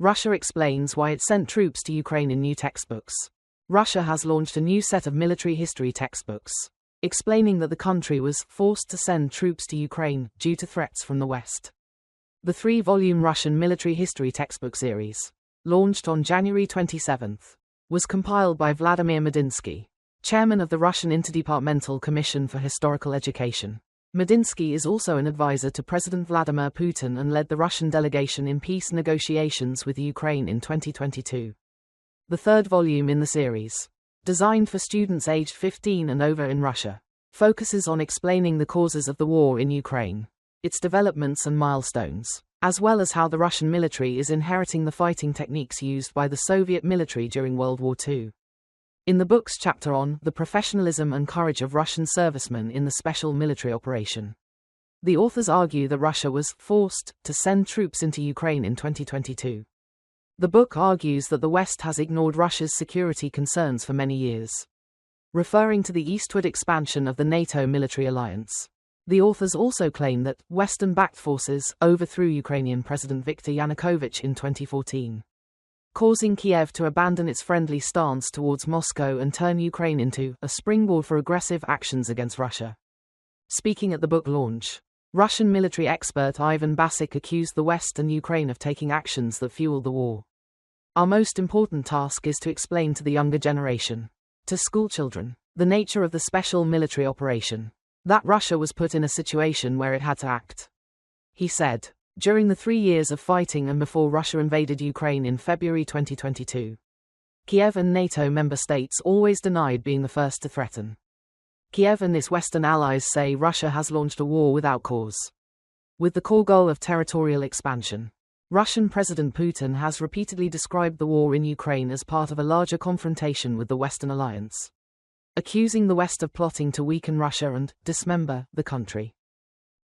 Russia explains why it sent troops to Ukraine in new textbooks. Russia has launched a new set of military history textbooks, explaining that the country was forced to send troops to Ukraine due to threats from the West. The 3-volume Russian military history textbook series, launched on January 27, was compiled by Vladimir Medinsky, chairman of the Russian Interdepartmental Commission for Historical Education. Medinsky is also an advisor to President Vladimir Putin and led the Russian delegation in peace negotiations with Ukraine in 2022. The 3rd volume in the series, designed for students aged 15 and over in Russia, focuses on explaining the causes of the war in Ukraine, its developments and milestones, as well as how the Russian military is inheriting the fighting techniques used by the Soviet military during World War II. In the book's chapter on the professionalism and courage of Russian servicemen in the special military operation, the authors argue that Russia was forced to send troops into Ukraine in 2022. The book argues that the West has ignored Russia's security concerns for many years. Referring to the eastward expansion of the NATO military alliance, the authors also claim that Western-backed forces overthrew Ukrainian President Viktor Yanukovych in 2014, causing Kiev to abandon its friendly stance towards Moscow and turn Ukraine into a springboard for aggressive actions against Russia. Speaking at the book launch, Russian military expert Ivan Basik accused the West and Ukraine of taking actions that fueled the war. Our most important task is to explain to the younger generation, to schoolchildren, the nature of the special military operation, that Russia was put in a situation where it had to act, he said. During the 3 years of fighting and before Russia invaded Ukraine in February 2022, Kiev and NATO member states always denied being the first to threaten. Kiev and its Western allies say Russia has launched a war without cause, with the core goal of territorial expansion. Russian President Putin has repeatedly described the war in Ukraine as part of a larger confrontation with the Western alliance, accusing the West of plotting to weaken Russia and dismember the country.